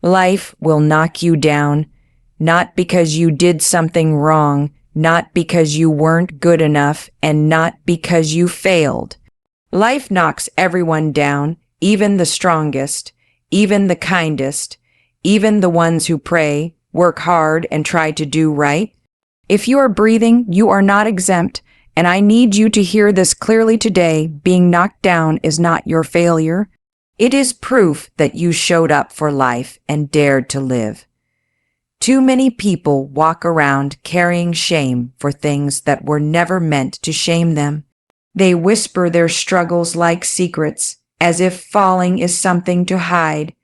Life will knock you down, not because you did something wrong, not because you weren't good enough, and not because you failed. Life knocks everyone down, even the strongest, even the kindest, even the ones who pray, work hard, and try to do right. If you are breathing, you are not exempt, and I need you to hear this clearly today. Being knocked down is not your failure. It is proof that you showed up for life and dared to live. Too many people walk around carrying shame for things that were never meant to shame them. They whisper their struggles like secrets, as if falling is something to hide.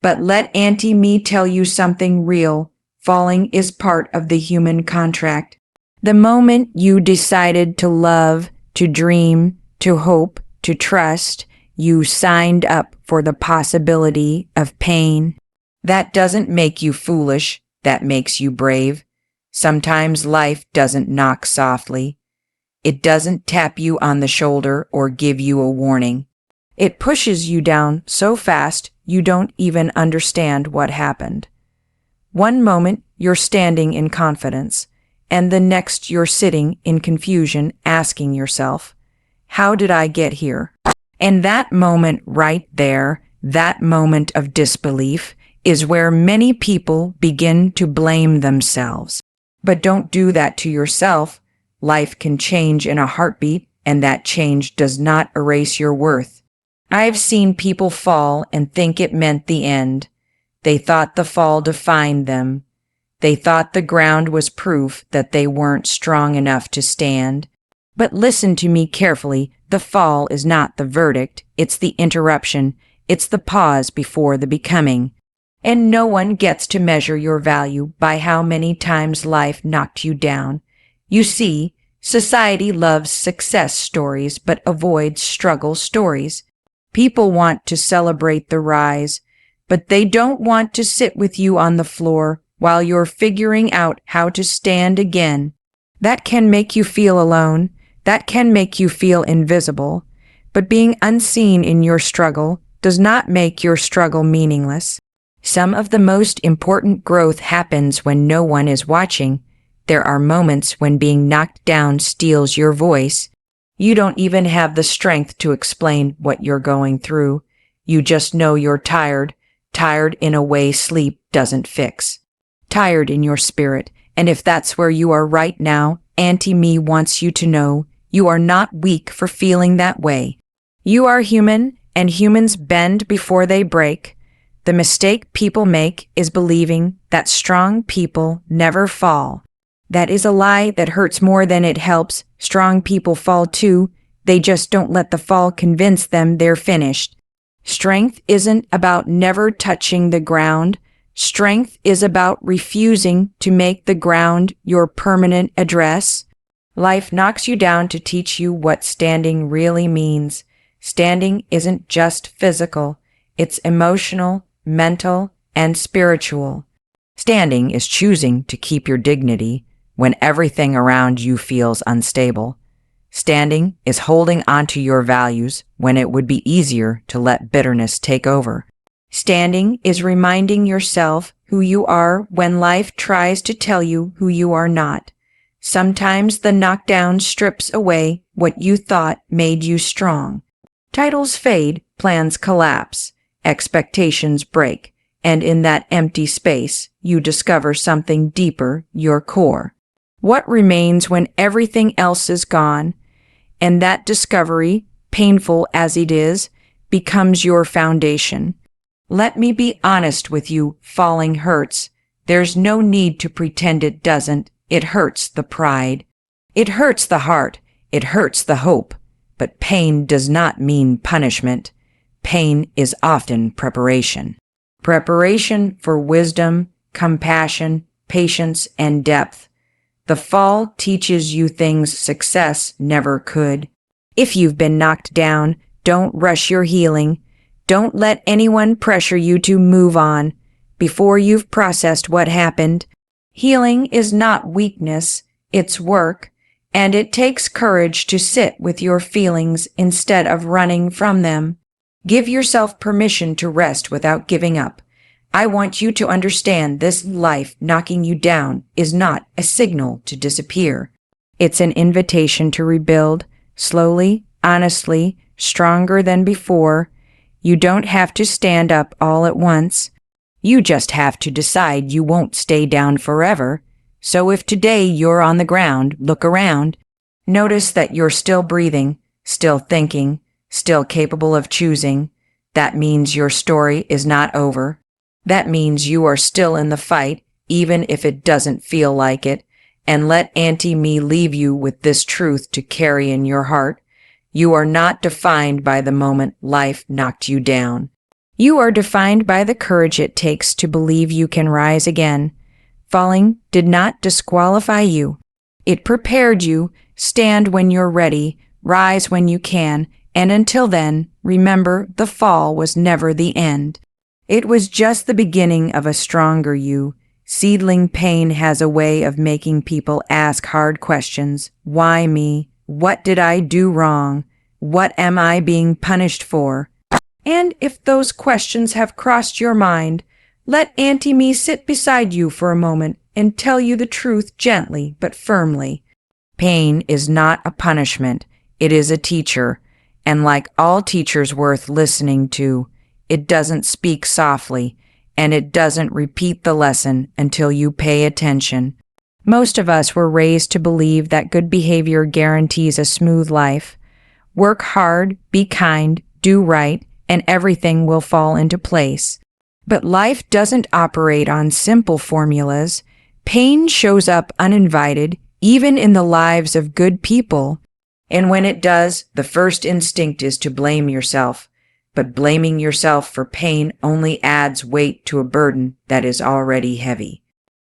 But let Auntie Mae tell you something real. Falling is part of the human contract. The moment you decided to love, to dream, to hope, to trust, you signed up for the possibility of pain. That doesn't make you foolish. That makes you brave. Sometimes life doesn't knock softly. It doesn't tap you on the shoulder or give you a warning. It pushes you down so fast you don't even understand what happened. One moment you're standing in confidence, and the next you're sitting in confusion asking yourself, how did I get here? And that moment right there, that moment of disbelief, is where many people begin to blame themselves. But don't do that to yourself. Life can change in a heartbeat, and that change does not erase your worth. I've seen people fall and think it meant the end. They thought the fall defined them. They thought the ground was proof that they weren't strong enough to stand. But listen to me carefully. The fall is not the verdict. It's the interruption. It's the pause before the becoming. And no one gets to measure your value by how many times life knocked you down. You see, society loves success stories but avoids struggle stories. People want to celebrate the rise, but they don't want to sit with you on the floor while you're figuring out how to stand again. That can make you feel alone. That can make you feel invisible. But being unseen in your struggle does not make your struggle meaningless. Some of the most important growth happens when no one is watching. There are moments when being knocked down steals your voice. You don't even have the strength to explain what you're going through. You just know you're tired, tired in a way sleep doesn't fix. Tired in your spirit, and if that's where you are right now, Auntie Mae wants you to know you are not weak for feeling that way. You are human, and humans bend before they break. The mistake people make is believing that strong people never fall. That is a lie that hurts more than it helps. Strong people fall too. They just don't let the fall convince them they're finished. Strength isn't about never touching the ground. Strength is about refusing to make the ground your permanent address. Life knocks you down to teach you what standing really means. Standing isn't just physical. It's emotional, mental, and spiritual. Standing is choosing to keep your dignity when everything around you feels unstable. Standing is holding onto your values when it would be easier to let bitterness take over. Standing is reminding yourself who you are when life tries to tell you who you are not. Sometimes the knockdown strips away what you thought made you strong. Titles fade, plans collapse. Expectations break, and in that empty space, you discover something deeper, your core. What remains when everything else is gone? And that discovery, painful as it is, becomes your foundation. Let me be honest with you, falling hurts. There's no need to pretend it doesn't. It hurts the pride. It hurts the heart. It hurts the hope. But pain does not mean punishment. Pain is often preparation. Preparation for wisdom, compassion, patience, and depth. The fall teaches you things success never could. If you've been knocked down, don't rush your healing. Don't let anyone pressure you to move on before you've processed what happened. Healing is not weakness, it's work, and it takes courage to sit with your feelings instead of running from them. Give yourself permission to rest without giving up. I want you to understand this life knocking you down is not a signal to disappear. It's an invitation to rebuild, slowly, honestly, stronger than before. You don't have to stand up all at once. You just have to decide you won't stay down forever. So if today you're on the ground, look around. Notice that you're still breathing, still thinking, still capable of choosing. That means your story is not over. That means you are still in the fight, even if it doesn't feel like it. And let Auntie Mae leave you with this truth to carry in your heart. You are not defined by the moment life knocked you down. You are defined by the courage it takes to believe you can rise again. Falling did not disqualify you. It prepared you. Stand when you're ready, rise when you can, and until then, remember the fall was never the end. It was just the beginning of a stronger you. Seedling pain has a way of making people ask hard questions. Why me? What did I do wrong? What am I being punished for? And if those questions have crossed your mind, let Auntie Mae sit beside you for a moment and tell you the truth gently but firmly. Pain is not a punishment. It is a teacher. And like all teachers worth listening to, it doesn't speak softly, and it doesn't repeat the lesson until you pay attention. Most of us were raised to believe that good behavior guarantees a smooth life. Work hard, be kind, do right, and everything will fall into place. But life doesn't operate on simple formulas. Pain shows up uninvited, even in the lives of good people. And when it does, the first instinct is to blame yourself. But blaming yourself for pain only adds weight to a burden that is already heavy.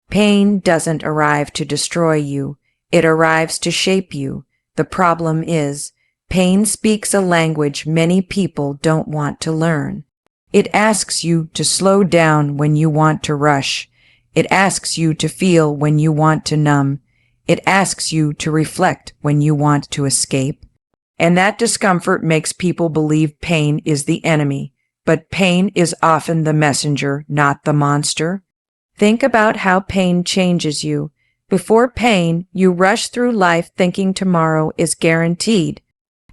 Pain doesn't arrive to destroy you. It arrives to shape you. The problem is, pain speaks a language many people don't want to learn. It asks you to slow down when you want to rush. It asks you to feel when you want to numb. It asks you to reflect when you want to escape. And that discomfort makes people believe pain is the enemy. But pain is often the messenger, not the monster. Think about how pain changes you. Before pain, you rush through life thinking tomorrow is guaranteed.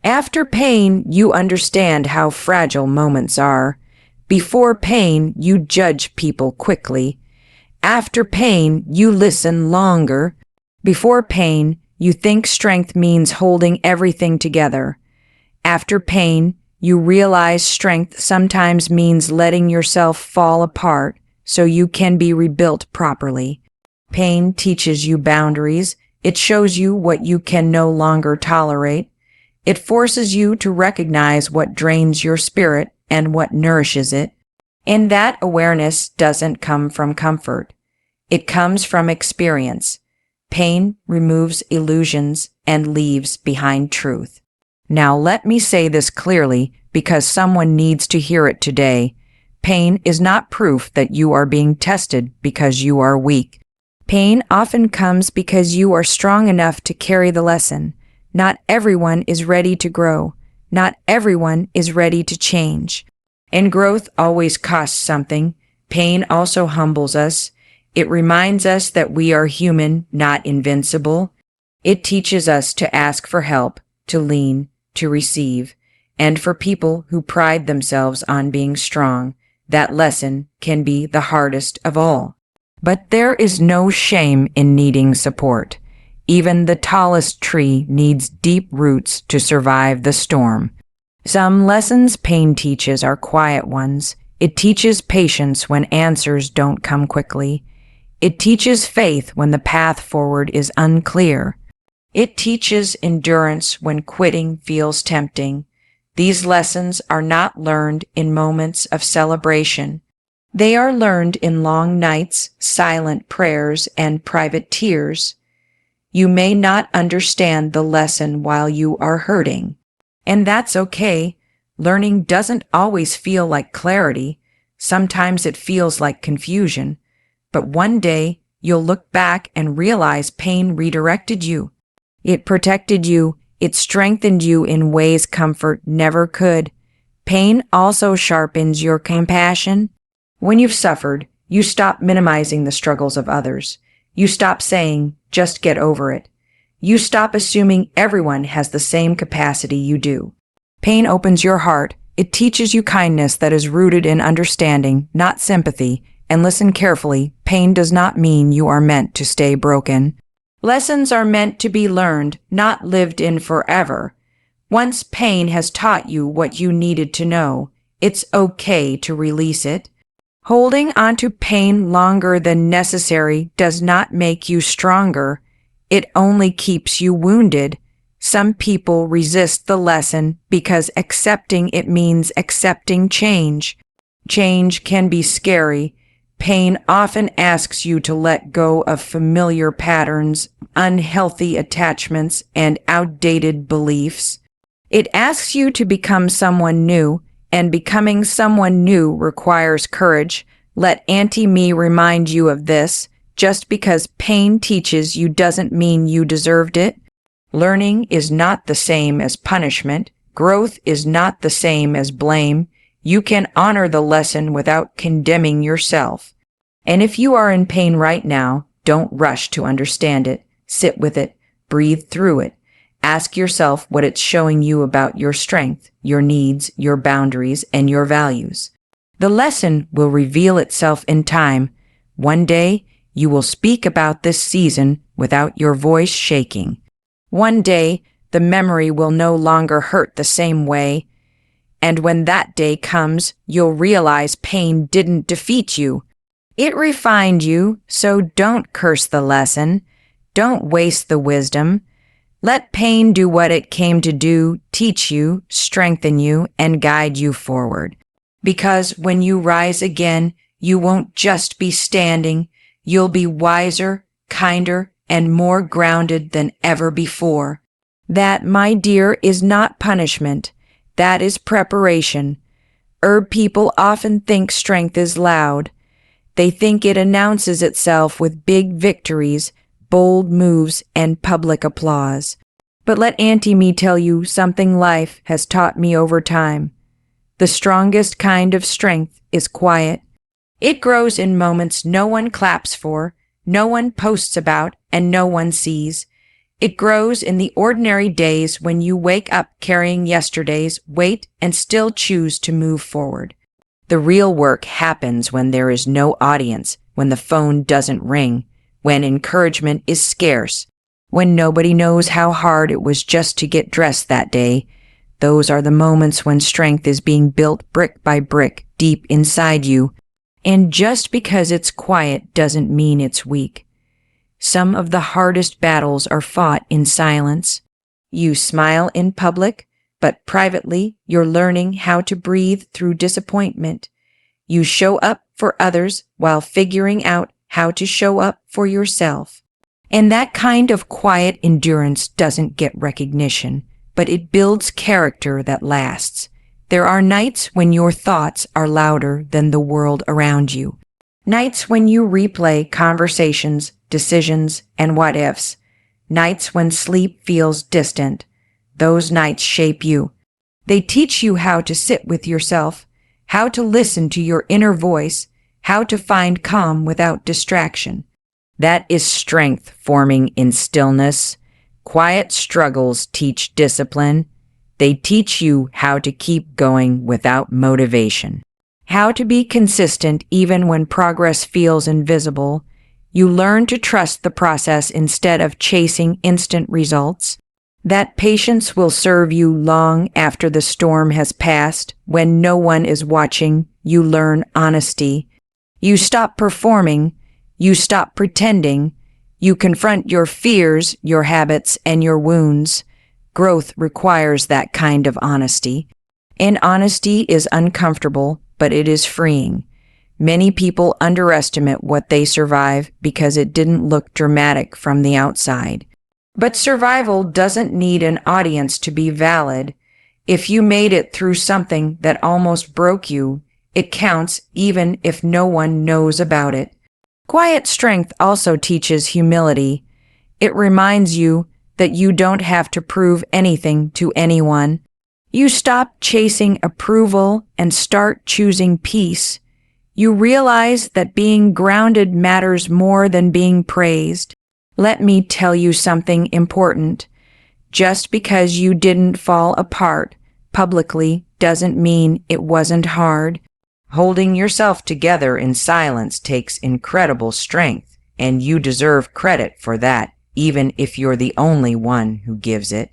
After pain, you understand how fragile moments are. Before pain, you judge people quickly. After pain, you listen longer. Before pain, you think strength means holding everything together. After pain, you realize strength sometimes means letting yourself fall apart so you can be rebuilt properly. Pain teaches you boundaries. It shows you what you can no longer tolerate. It forces you to recognize what drains your spirit and what nourishes it. And that awareness doesn't come from comfort. It comes from experience. Pain removes illusions and leaves behind truth. Now let me say this clearly because someone needs to hear it today. Pain is not proof that you are being tested because you are weak. Pain often comes because you are strong enough to carry the lesson. Not everyone is ready to grow. Not everyone is ready to change. And growth always costs something. Pain also humbles us. It reminds us that we are human, not invincible. It teaches us to ask for help, to lean, to receive. And for people who pride themselves on being strong, that lesson can be the hardest of all. But there is no shame in needing support. Even the tallest tree needs deep roots to survive the storm. Some lessons pain teaches are quiet ones. It teaches patience when answers don't come quickly. It teaches faith when the path forward is unclear. It teaches endurance when quitting feels tempting. These lessons are not learned in moments of celebration. They are learned in long nights, silent prayers, and private tears. You may not understand the lesson while you are hurting. And that's okay. Learning doesn't always feel like clarity. Sometimes it feels like confusion. But one day, you'll look back and realize pain redirected you. It protected you. It strengthened you in ways comfort never could. Pain also sharpens your compassion. When you've suffered, you stop minimizing the struggles of others. You stop saying, just get over it. You stop assuming everyone has the same capacity you do. Pain opens your heart. It teaches you kindness that is rooted in understanding, not sympathy. And listen carefully, pain does not mean you are meant to stay broken. Lessons are meant to be learned, not lived in forever. Once pain has taught you what you needed to know, it's okay to release it. Holding onto pain longer than necessary does not make you stronger. It only keeps you wounded. Some people resist the lesson because accepting it means accepting change. Change can be scary. Pain often asks you to let go of familiar patterns, unhealthy attachments, and outdated beliefs. It asks you to become someone new, and becoming someone new requires courage. Let Auntie Mae remind you of this. Just because pain teaches you doesn't mean you deserved it. Learning is not the same as punishment. Growth is not the same as blame. You can honor the lesson without condemning yourself. And if you are in pain right now, don't rush to understand it. Sit with it. Breathe through it. Ask yourself what it's showing you about your strength, your needs, your boundaries, and your values. The lesson will reveal itself in time. One day, you will speak about this season without your voice shaking. One day, the memory will no longer hurt the same way. And when that day comes, you'll realize pain didn't defeat you. It refined you, so don't curse the lesson. Don't waste the wisdom. Let pain do what it came to do, teach you, strengthen you, and guide you forward. Because when you rise again, you won't just be standing. You'll be wiser, kinder, and more grounded than ever before. That, my dear, is not punishment. That is preparation. Herb people often think strength is loud. They think it announces itself with big victories, bold moves, and public applause. But let Auntie Mae tell you something life has taught me over time. The strongest kind of strength is quiet. It grows in moments no one claps for, no one posts about, and no one sees. It grows in the ordinary days when you wake up carrying yesterday's weight and still choose to move forward. The real work happens when there is no audience, when the phone doesn't ring, when encouragement is scarce, when nobody knows how hard it was just to get dressed that day. Those are the moments when strength is being built brick by brick deep inside you. And just because it's quiet doesn't mean it's weak. Some of the hardest battles are fought in silence. You smile in public, but privately you're learning how to breathe through disappointment. You show up for others while figuring out how to show up for yourself. And that kind of quiet endurance doesn't get recognition, but it builds character that lasts. There are nights when your thoughts are louder than the world around you. Nights when you replay conversations, decisions, and what-ifs. Nights when sleep feels distant. Those nights shape you. They teach you how to sit with yourself, how to listen to your inner voice, how to find calm without distraction. That is strength forming in stillness. Quiet struggles teach discipline. They teach you how to keep going without motivation, how to be consistent even when progress feels invisible. You learn to trust the process instead of chasing instant results. That patience will serve you long after the storm has passed. When no one is watching, you learn honesty. You stop performing. You stop pretending. You confront your fears, your habits, and your wounds. Growth requires that kind of honesty. And honesty is uncomfortable, but it is freeing. Many people underestimate what they survive because it didn't look dramatic from the outside. But survival doesn't need an audience to be valid. If you made it through something that almost broke you, it counts even if no one knows about it. Quiet strength also teaches humility. It reminds you that you don't have to prove anything to anyone. You stop chasing approval and start choosing peace. You realize that being grounded matters more than being praised. Let me tell you something important. Just because you didn't fall apart publicly doesn't mean it wasn't hard. Holding yourself together in silence takes incredible strength, and you deserve credit for that, even if you're the only one who gives it.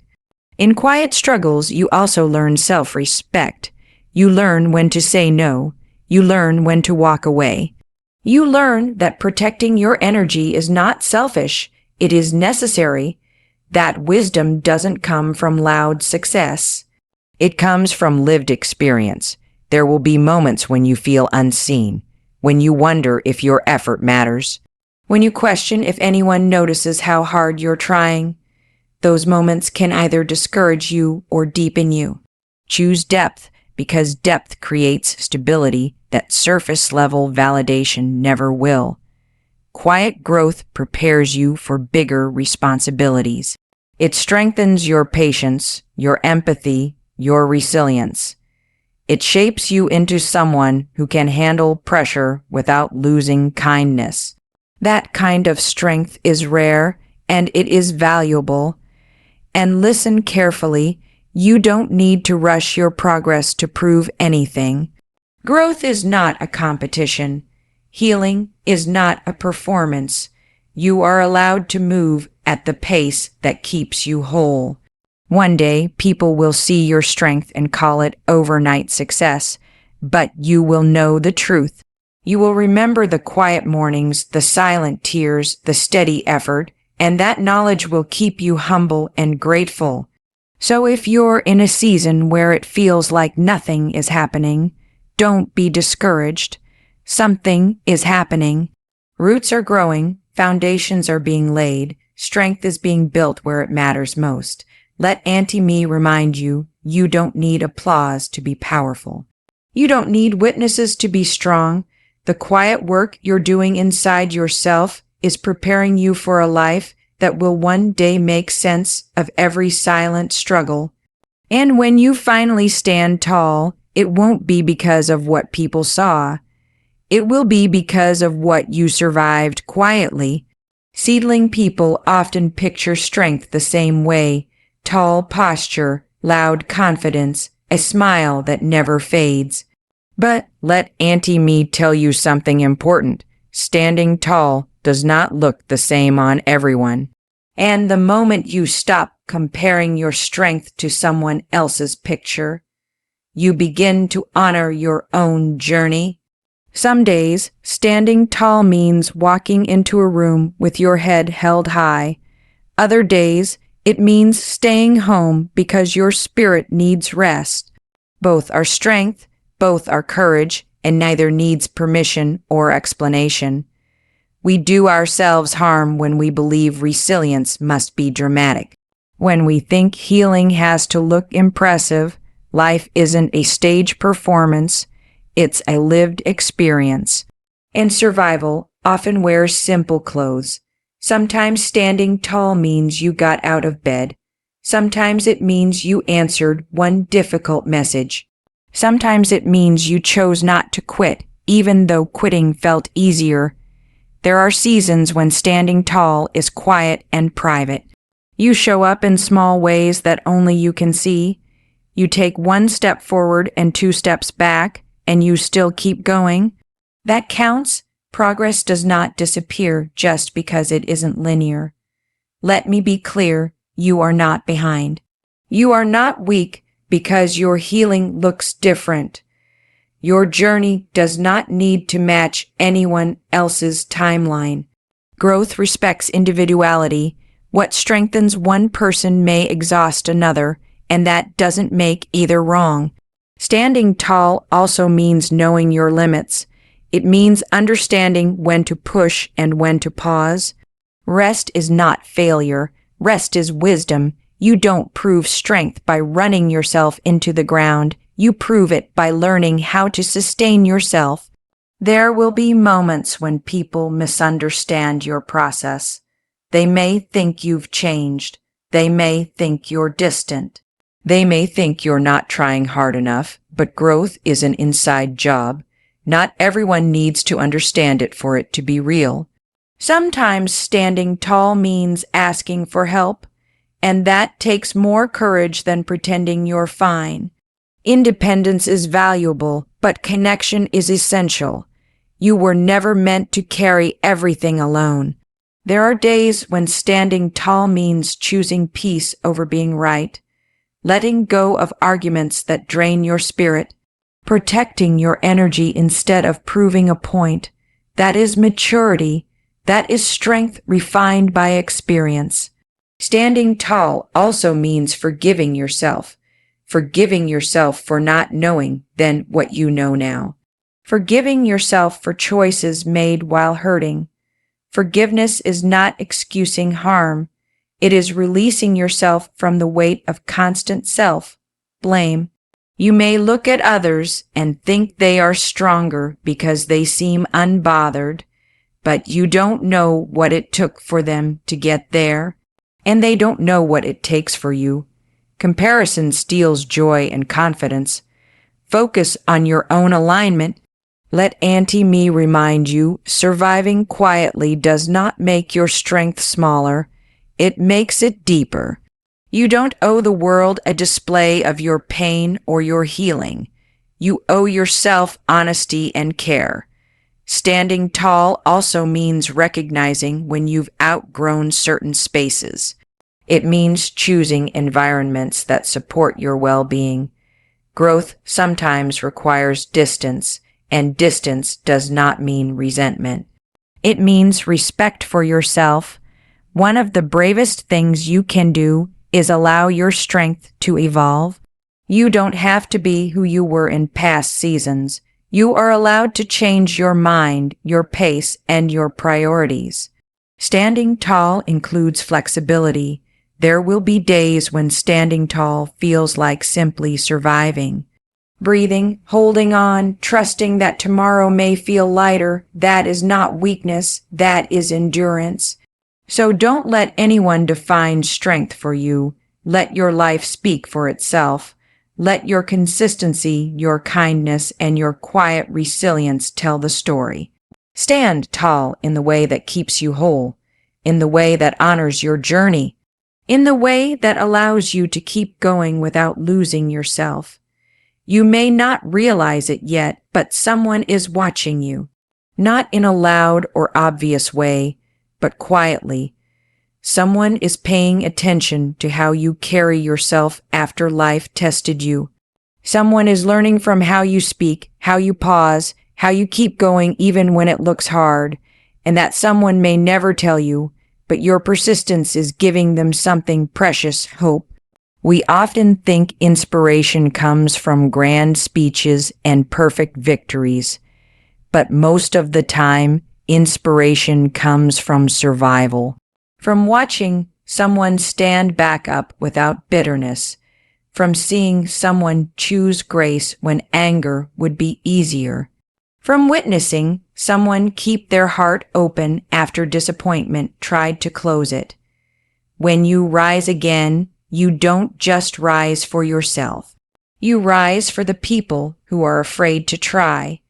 In quiet struggles, you also learn self-respect. You learn when to say no. You learn when to walk away. You learn that protecting your energy is not selfish. It is necessary. That wisdom doesn't come from loud success. It comes from lived experience. There will be moments when you feel unseen, when you wonder if your effort matters, when you question if anyone notices how hard you're trying. Those moments can either discourage you or deepen you. Choose depth, because depth creates stability that surface-level validation never will. Quiet growth prepares you for bigger responsibilities. It strengthens your patience, your empathy, your resilience. It shapes you into someone who can handle pressure without losing kindness. That kind of strength is rare, and it is valuable. And listen carefully, you don't need to rush your progress to prove anything. Growth is not a competition. Healing is not a performance. You are allowed to move at the pace that keeps you whole. One day, people will see your strength and call it overnight success, but you will know the truth. You will remember the quiet mornings, the silent tears, the steady effort, and that knowledge will keep you humble and grateful. So if you're in a season where it feels like nothing is happening, don't be discouraged. Something is happening. Roots are growing, foundations are being laid, strength is being built where it matters most. Let Auntie Mae remind you, you don't need applause to be powerful. You don't need witnesses to be strong. The quiet work you're doing inside yourself is preparing you for a life that will one day make sense of every silent struggle. And when you finally stand tall, it won't be because of what people saw. It will be because of what you survived quietly. Seedling people often picture strength the same way: tall posture, loud confidence, a smile that never fades. But let Auntie Mae tell you something important. Standing tall does not look the same on everyone. And the moment you stop comparing your strength to someone else's picture, you begin to honor your own journey. Some days, standing tall means walking into a room with your head held high. Other days, it means staying home because your spirit needs rest. Both are strength, both are courage, and neither needs permission or explanation. We do ourselves harm when we believe resilience must be dramatic. When we think healing has to look impressive, life isn't a stage performance, it's a lived experience. And survival often wears simple clothes. Sometimes standing tall means you got out of bed. Sometimes it means you answered one difficult message. Sometimes it means you chose not to quit, even though quitting felt easier. There are seasons when standing tall is quiet and private. You show up in small ways that only you can see. You take one step forward and 2 steps back, and you still keep going. That counts. Progress does not disappear just because it isn't linear. Let me be clear, you are not behind. You are not weak because your healing looks different. Your journey does not need to match anyone else's timeline. Growth respects individuality. What strengthens one person may exhaust another, and that doesn't make either wrong. Standing tall also means knowing your limits. It means understanding when to push and when to pause. Rest is not failure. Rest is wisdom. You don't prove strength by running yourself into the ground. You prove it by learning how to sustain yourself. There will be moments when people misunderstand your process. They may think you've changed. They may think you're distant. They may think you're not trying hard enough, but growth is an inside job. Not everyone needs to understand it for it to be real. Sometimes standing tall means asking for help, and that takes more courage than pretending you're fine. Independence is valuable, but connection is essential. You were never meant to carry everything alone. There are days when standing tall means choosing peace over being right, letting go of arguments that drain your spirit, protecting your energy instead of proving a point. That is maturity. That is strength refined by experience. Standing tall also means forgiving yourself for not knowing then what you know now. Forgiving yourself for choices made while hurting. Forgiveness is not excusing harm. It is releasing yourself from the weight of constant self-blame. You may look at others and think they are stronger because they seem unbothered, but you don't know what it took for them to get there, and they don't know what it takes for you. Comparison steals joy and confidence. Focus on your own alignment. Let Auntie Mae remind you, surviving quietly does not make your strength smaller. It makes it deeper. You don't owe the world a display of your pain or your healing. You owe yourself honesty and care. Standing tall also means recognizing when you've outgrown certain spaces. It means choosing environments that support your well-being. Growth sometimes requires distance, and distance does not mean resentment. It means respect for yourself. One of the bravest things you can do is allow your strength to evolve. You don't have to be who you were in past seasons. You are allowed to change your mind, your pace, and your priorities. Standing tall includes flexibility. There will be days when standing tall feels like simply surviving. Breathing, holding on, trusting that tomorrow may feel lighter, that is not weakness, that is endurance. So don't let anyone define strength for you. Let your life speak for itself. Let your consistency, your kindness, and your quiet resilience tell the story. Stand tall in the way that keeps you whole, in the way that honors your journey, in the way that allows you to keep going without losing yourself. You may not realize it yet, but someone is watching you, not in a loud or obvious way, but quietly. Someone is paying attention to how you carry yourself after life tested you. Someone is learning from how you speak, how you pause, how you keep going even when it looks hard, and that someone may never tell you, but your persistence is giving them something precious, hope. We often think inspiration comes from grand speeches and perfect victories, but most of the time, inspiration comes from survival, from watching someone stand back up without bitterness, from seeing someone choose grace when anger would be easier, from witnessing someone keep their heart open after disappointment tried to close it. When you rise again, you don't just rise for yourself. You rise for the people who are afraid to try.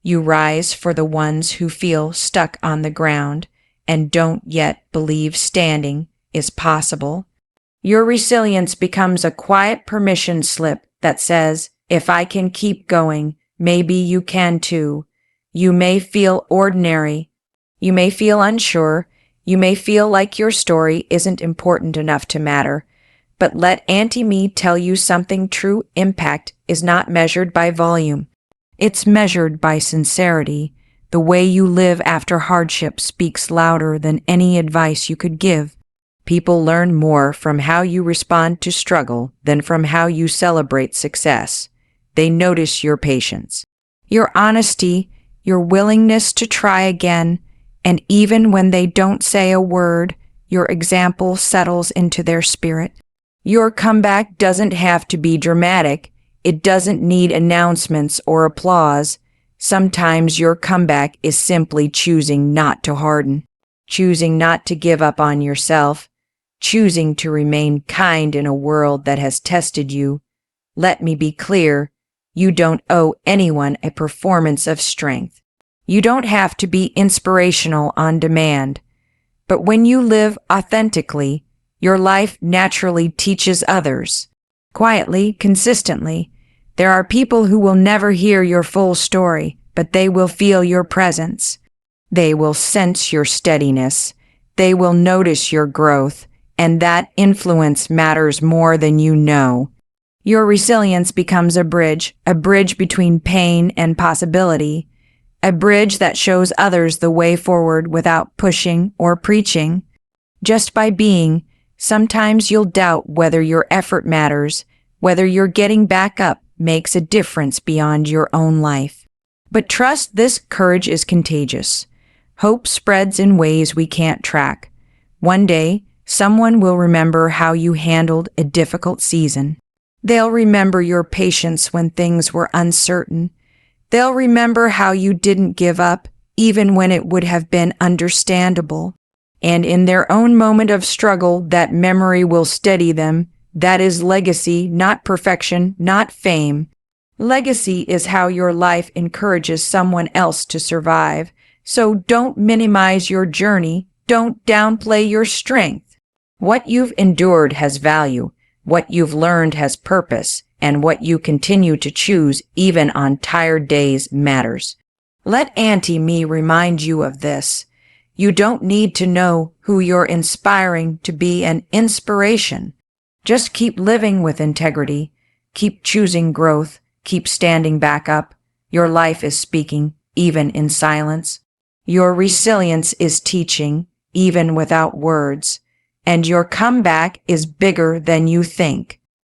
You rise for the ones who feel stuck on the ground and don't yet believe standing is possible. Your resilience becomes a quiet permission slip that says, if I can keep going, maybe you can too. You may feel ordinary. You may feel unsure. You may feel like your story isn't important enough to matter. But let Auntie Mae tell you something: true impact is not measured by volume. It's measured by sincerity. The way you live after hardship speaks louder than any advice you could give. People learn more from how you respond to struggle than from how you celebrate success. They notice your patience, your honesty, your willingness to try again, and even when they don't say a word, your example settles into their spirit. Your comeback doesn't have to be dramatic. It doesn't need announcements or applause. Sometimes your comeback is simply choosing not to harden, choosing not to give up on yourself, choosing to remain kind in a world that has tested you. Let me be clear, You don't owe anyone a performance of strength. You don't have to be inspirational on demand. But when you live authentically, your life naturally teaches others. Quietly, consistently. There are people who will never hear your full story, but they will feel your presence. They will sense your steadiness. They will notice your growth, and that influence matters more than you know. Your resilience becomes a bridge between pain and possibility, a bridge that shows others the way forward without pushing or preaching. Just by being, sometimes you'll doubt whether your effort matters, whether your getting back up makes a difference beyond your own life. But trust this courage is contagious. Hope spreads in ways we can't track. One day, someone will remember how you handled a difficult season. They'll remember your patience when things were uncertain. They'll remember how you didn't give up, even when it would have been understandable. And in their own moment of struggle, that memory will steady them. That is legacy, not perfection, not fame. Legacy is how your life encourages someone else to survive. So don't minimize your journey. Don't downplay your strength. What you've endured has value. What you've learned has purpose. And what you continue to choose, even on tired days, matters. Let Auntie Mae remind you of this. You don't need to know who you're inspiring to be an inspiration. Just keep living with integrity. Keep choosing growth. Keep standing back up. Your life is speaking, even in silence. Your resilience is teaching, even without words. And your comeback is bigger than you think.